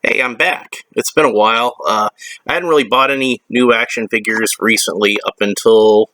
Hey, I'm back. It's been a while. I hadn't really bought any new action figures recently up until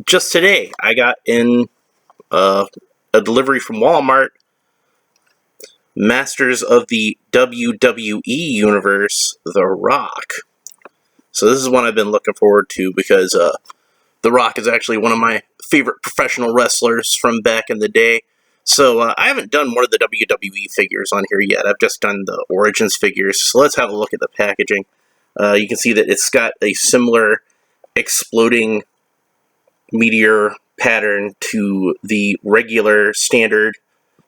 just today. I got in a delivery from Walmart, Masters of the WWE Universe, The Rock. So this is one I've been looking forward to because The Rock is actually one of my favorite professional wrestlers from back in the day. So I haven't done one of the WWE figures on here yet. I've just done the Origins figures. So let's have a look at the packaging. You can see that it's got a similar exploding meteor pattern to the regular standard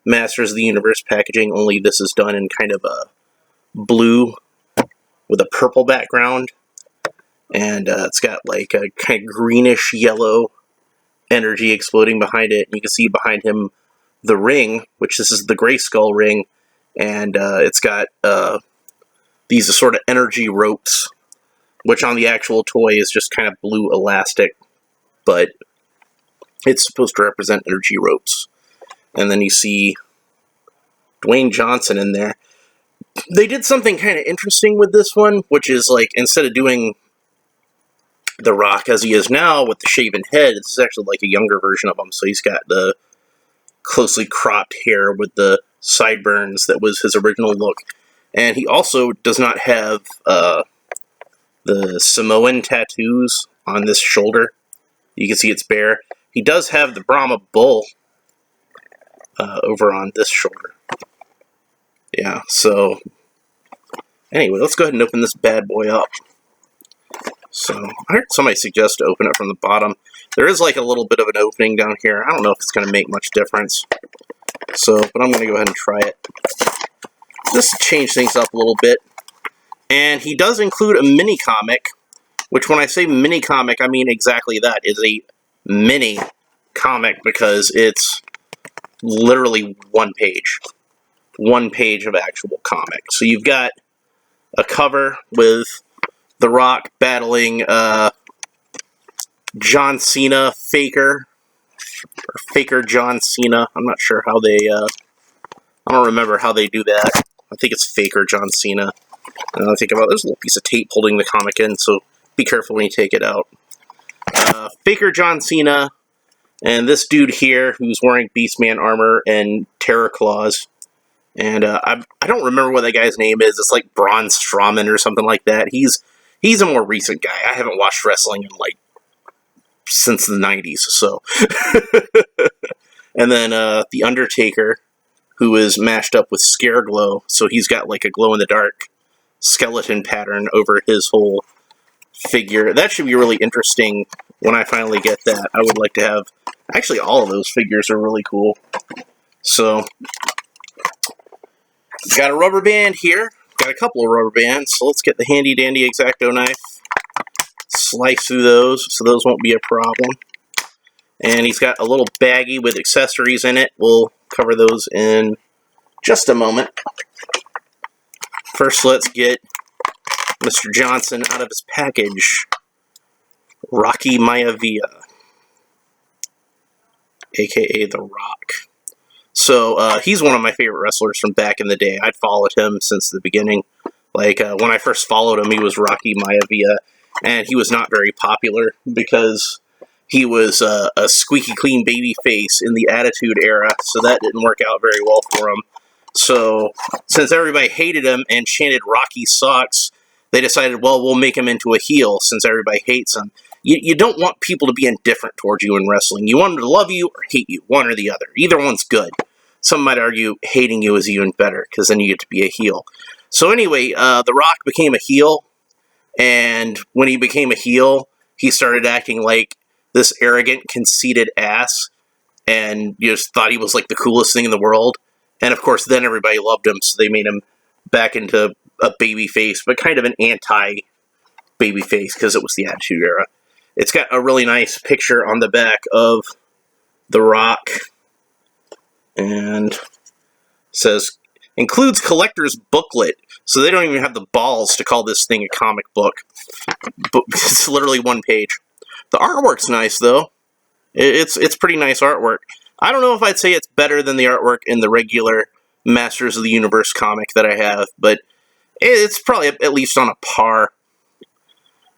Masters of the Universe packaging, only this is done in kind of a blue with a purple background. And it's got like a kind of greenish yellow energy exploding behind it. And you can see behind him the ring, which this is the Grayskull ring, and it's got these sort of energy ropes, which on the actual toy is just kind of blue elastic, but it's supposed to represent energy ropes. And then you see Dwayne Johnson in there. They did something kind of interesting with this one, which is like, instead of doing The Rock as he is now with the shaven head, this is actually like a younger version of him. So he's got the closely cropped hair with the sideburns that was his original look. And he also does not have the Samoan tattoos on this shoulder. You can see it's bare. He does have the Brahma Bull over on this shoulder. Yeah, so anyway, let's go ahead and open this bad boy up. So, I heard somebody suggest to open it from the bottom. There is like a little bit of an opening down here. I don't know if it's going to make much difference. So, but I'm going to go ahead and try it. Just to change things up a little bit. And he does include a mini comic, which when I say mini comic, I mean exactly that. It's a mini comic because it's literally one page. One page of actual comic. So you've got a cover with The Rock battling John Cena, Faker, or Faker John Cena. I'm not sure how they, I don't remember how they do that. I think it's Faker John Cena. And I think about, there's a little piece of tape holding the comic in, so be careful when you take it out. Faker John Cena, and this dude here, who's wearing Beastman armor and Terror Claws. And I don't remember what that guy's name is. It's like Braun Strowman or something like that. He's a more recent guy. I haven't watched wrestling in like since the 90s, so. And then The Undertaker, who is mashed up with Scareglow, so he's got like a glow-in-the-dark skeleton pattern over his whole figure. That should be really interesting when I finally get that. I would like to have, actually all of those figures are really cool. So, got a rubber band here. Got a couple of rubber bands, so let's get the handy-dandy X-Acto knife. Slice through those, so those won't be a problem. And he's got a little baggie with accessories in it. We'll cover those in just a moment. First, let's get Mr. Johnson out of his package. Rocky Maivia, a.k.a. The Rock. So, he's one of my favorite wrestlers from back in the day. I'd followed him since the beginning. Like, when I first followed him, he was Rocky Maivia, and he was not very popular because he was a squeaky clean baby face in the Attitude Era, so that didn't work out very well for him. So, since everybody hated him and chanted Rocky sucks, they decided, well, we'll make him into a heel since everybody hates him. You don't want people to be indifferent towards you in wrestling. You want them to love you or hate you, one or the other. Either one's good. Some might argue hating you is even better, because then you get to be a heel. So anyway, The Rock became a heel, and when he became a heel, he started acting like this arrogant, conceited ass, and you just thought he was like the coolest thing in the world. And of course, then everybody loved him, so they made him back into a baby face, but kind of an anti-baby face, because it was the Attitude Era. It's got a really nice picture on the back of The Rock, and it says, includes collector's booklet, so they don't even have the balls to call this thing a comic book. But it's literally one page. The artwork's nice, though. It's pretty nice artwork. I don't know if I'd say it's better than the artwork in the regular Masters of the Universe comic that I have, but it's probably at least on a par.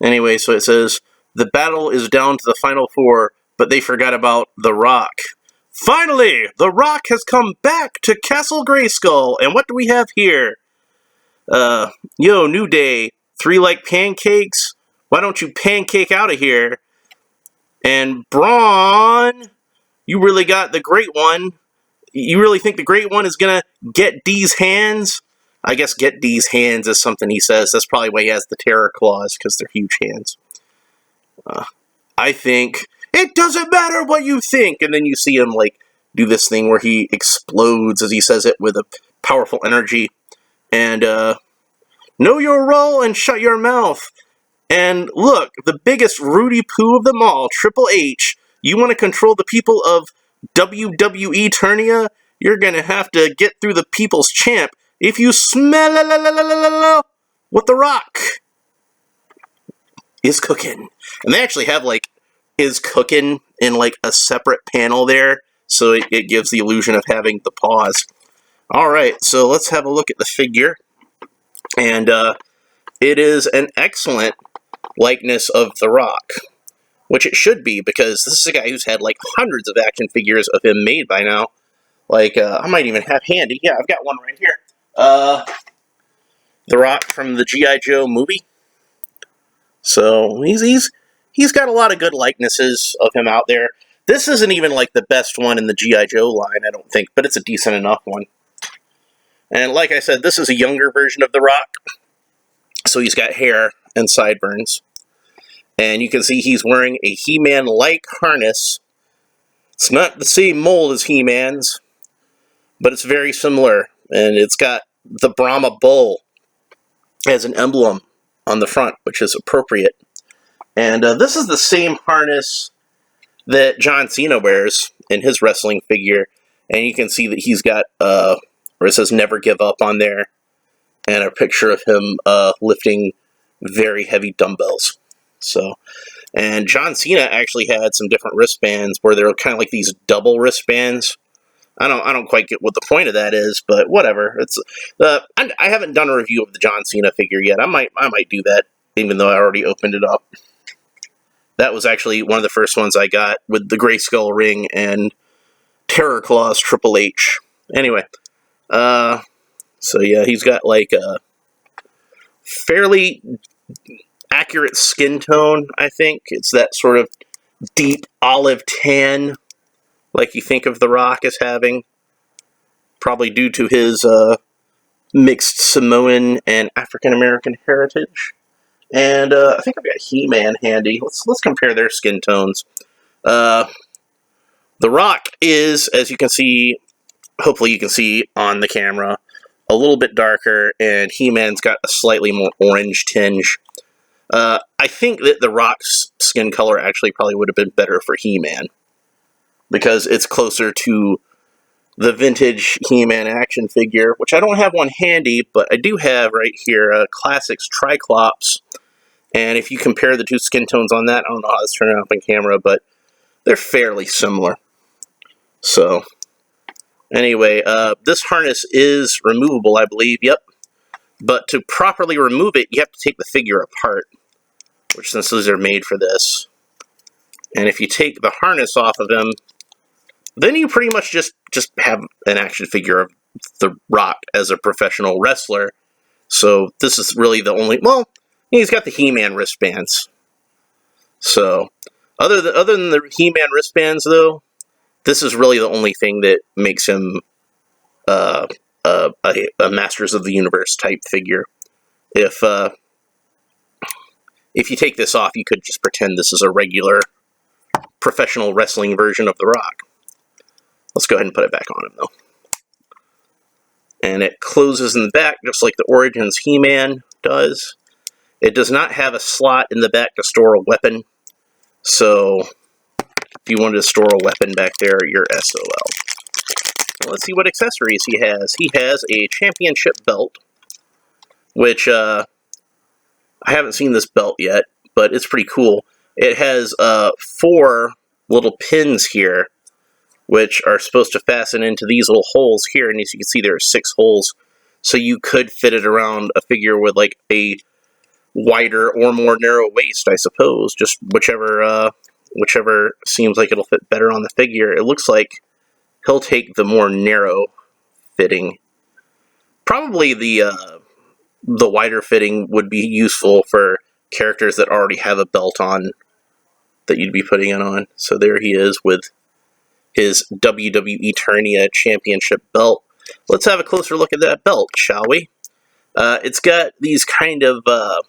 Anyway, so it says, the battle is down to the final four, but they forgot about The Rock. Finally, The Rock has come back to Castle Grayskull, and what do we have here? Yo, New Day, 3 like pancakes? Why don't you pancake out of here? And Braun, you really got the great one. You really think the great one is gonna get D's hands? I guess get D's hands is something he says. That's probably why he has the terror claws, because they're huge hands. I think, it doesn't matter what you think! And then you see him, like, do this thing where he explodes, as he says it, with a powerful energy. And, know your role and shut your mouth. And look, the biggest Rudy Poo of them all, Triple H. You want to control the people of WWE Turnia? You're gonna have to get through the people's champ if you smell what The Rock is cooking. And they actually have, like, is cooking in, like, a separate panel there, so it gives the illusion of having the pause. Alright, so let's have a look at the figure. And, it is an excellent likeness of The Rock, which it should be, because this is a guy who's had, like, hundreds of action figures of him made by now. Like, I might even have handy. Yeah, I've got one right here. The Rock from the G.I. Joe movie. So, he's got a lot of good likenesses of him out there. This isn't even, like, the best one in the G.I. Joe line, I don't think, but it's a decent enough one. And like I said, this is a younger version of The Rock. So he's got hair and sideburns. And you can see he's wearing a He-Man-like harness. It's not the same mold as He-Man's, but it's very similar. And it's got the Brahma Bull as an emblem on the front, which is appropriate. And this is the same harness that John Cena wears in his wrestling figure. And you can see that he's got, where it says Never Give Up on there, and a picture of him lifting very heavy dumbbells. So, and John Cena actually had some different wristbands where they're kind of like these double wristbands. I don't quite get what the point of that is, but whatever. It's I haven't done a review of the John Cena figure yet. I might do that, even though I already opened it up. That was actually one of the first ones I got with the Grayskull ring and Terror Claws Triple H. Anyway, so yeah, he's got like a fairly accurate skin tone, I think. It's that sort of deep olive tan, like you think of The Rock as having. Probably due to his mixed Samoan and African-American heritage. And I think I've got He-Man handy. Let's compare their skin tones. The Rock is, as you can see, hopefully you can see on the camera, a little bit darker, and He-Man's got a slightly more orange tinge. I think that The Rock's skin color actually probably would have been better for He-Man, because it's closer to the vintage He-Man action figure, which I don't have one handy, but I do have right here Classics Triclops. And if you compare the two skin tones on that, I don't know how it's turning out on camera, but they're fairly similar. So, anyway, this harness is removable, I believe, yep. But to properly remove it, you have to take the figure apart, which since these are made for this. And if you take the harness off of him, then you pretty much just have an action figure of The Rock as a professional wrestler. So this is really the only, well, he's got the He-Man wristbands. So, other than the He-Man wristbands, though, this is really the only thing that makes him a Masters of the Universe type figure. If you take this off, you could just pretend this is a regular professional wrestling version of The Rock. Let's go ahead and put it back on him, though. And it closes in the back, just like the Origins He-Man does. It does not have a slot in the back to store a weapon. So, if you wanted to store a weapon back there, you're SOL. Let's see what accessories he has. He has a championship belt, which, I haven't seen this belt yet, but it's pretty cool. It has 4 little pins here which are supposed to fasten into these little holes here. And as you can see, there are 6 holes. So you could fit it around a figure with like a wider or more narrow waist, I suppose. Just whichever seems like it'll fit better on the figure. It looks like he'll take the more narrow fitting. Probably the wider fitting would be useful for characters that already have a belt on that you'd be putting it on. So there he is with his WWE Eternia Championship belt. Let's have a closer look at that belt, shall we? It's got these kind of, I'm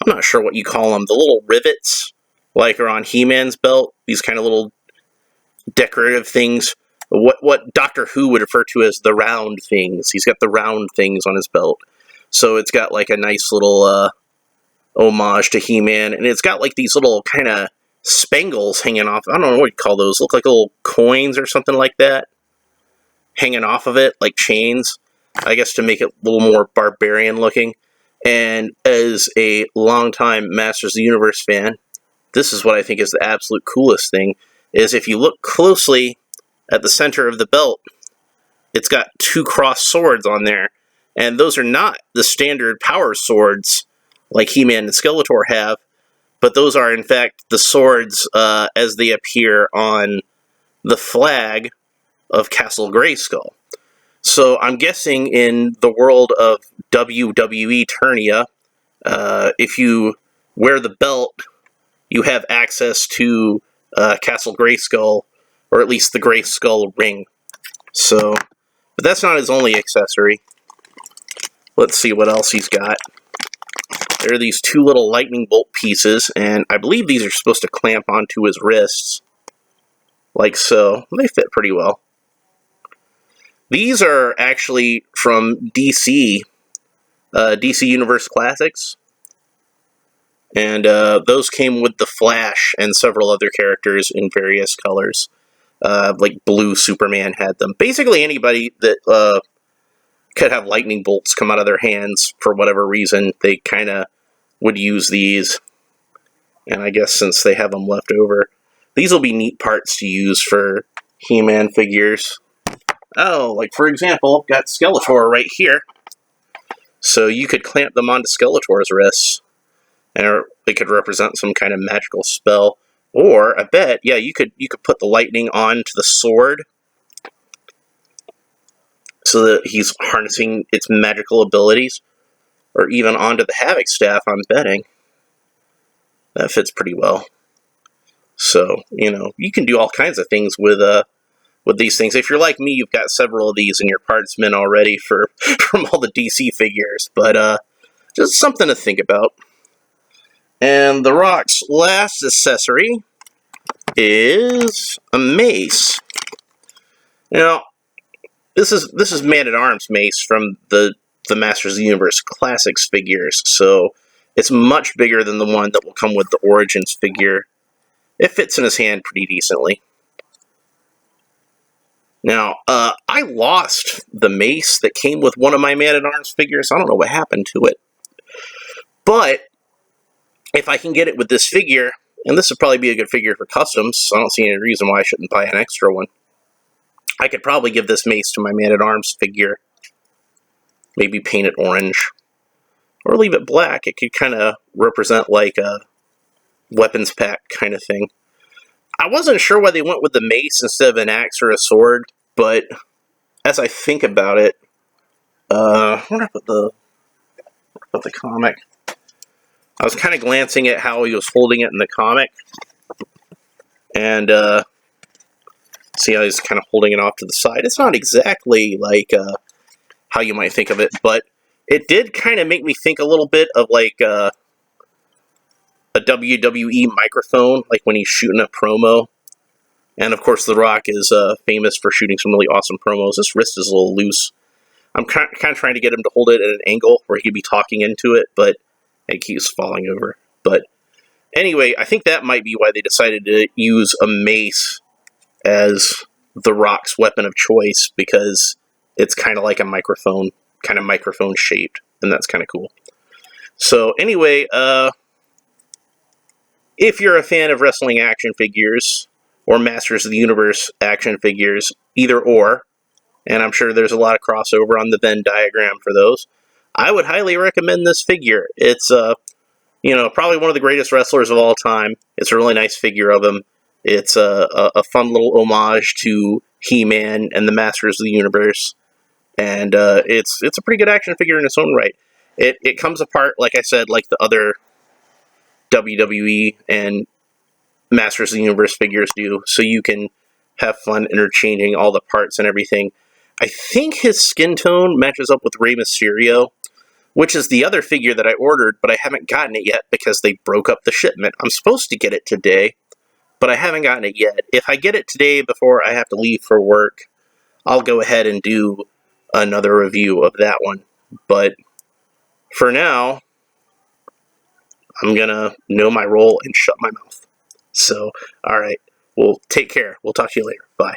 not sure what you call them, the little rivets, like are on He-Man's belt. These kind of little decorative things. What Doctor Who would refer to as the round things. He's got the round things on his belt. So it's got like a nice little homage to He-Man, and it's got like these little kind of spangles hanging off. I don't know what you'd call those. Look like little coins or something like that hanging off of it, like chains, I guess, to make it a little more barbarian looking. And as a longtime Masters of the Universe fan, this is what I think is the absolute coolest thing, is if you look closely at the center of the belt, it's got 2 crossed swords on there. And those are not the standard power swords like He-Man and Skeletor have, but those are, in fact, the swords as they appear on the flag of Castle Grayskull. So I'm guessing in the world of WWE Eternia, if you wear the belt, you have access to Castle Grayskull, or at least the Grayskull ring. So, but that's not his only accessory. Let's see what else he's got. There are these 2 little lightning bolt pieces, and I believe these are supposed to clamp onto his wrists, like so. They fit pretty well. These are actually from DC Universe Classics, and those came with the Flash and several other characters in various colors. Like Blue Superman had them. Basically anybody that could have lightning bolts come out of their hands for whatever reason, they kind of would use these. And I guess since they have them left over, these will be neat parts to use for He-Man figures. Oh, like for example, got Skeletor right here. So you could clamp them onto Skeletor's wrists, and they could represent some kind of magical spell. Or I bet, yeah, you could put the lightning onto the sword, so that he's harnessing its magical abilities, or even onto the Havoc staff. I'm betting that fits pretty well. So you can do all kinds of things with these things. If you're like me, you've got several of these in your parts bin already from all the DC figures, but just something to think about. And The Rock's last accessory is a mace. Now, this is Man-at-Arms mace from the Masters of the Universe Classics figures, so it's much bigger than the one that will come with the Origins figure. It fits in his hand pretty decently. Now, I lost the mace that came with one of my Man-at-Arms figures. I don't know what happened to it. But if I can get it with this figure, and this would probably be a good figure for customs, so I don't see any reason why I shouldn't buy an extra one. I could probably give this mace to my Man-at-Arms figure. Maybe paint it orange. Or leave it black. It could kind of represent like a weapons pack kind of thing. I wasn't sure why they went with the mace instead of an axe or a sword, but as I think about it, where did I put the comic? I was kind of glancing at how he was holding it in the comic, and see how he's kind of holding it off to the side. It's not exactly like how you might think of it, but it did kind of make me think a little bit of like a WWE microphone, like when he's shooting a promo. And of course, The Rock is famous for shooting some really awesome promos. This wrist is a little loose. I'm kind of trying to get him to hold it at an angle where he could be talking into it, but it keeps falling over. But anyway, I think that might be why they decided to use a mace as The Rock's weapon of choice, because it's kind of like a microphone, kind of microphone shaped, and that's kind of cool. So anyway, if you're a fan of wrestling action figures, or Masters of the Universe action figures, either or, and I'm sure there's a lot of crossover on the Venn diagram for those, I would highly recommend this figure. It's probably one of the greatest wrestlers of all time. It's a really nice figure of him. It's a fun little homage to He-Man and the Masters of the Universe, and it's a pretty good action figure in its own right. It comes apart, like I said, like the other WWE and Masters of the Universe figures do, so you can have fun interchanging all the parts and everything. I think his skin tone matches up with Rey Mysterio, which is the other figure that I ordered, but I haven't gotten it yet because they broke up the shipment. I'm supposed to get it today, but I haven't gotten it yet. If I get it today before I have to leave for work, I'll go ahead and do another review of that one. But for now, I'm gonna know my role and shut my mouth. So, alright, well, take care. We'll talk to you later. Bye.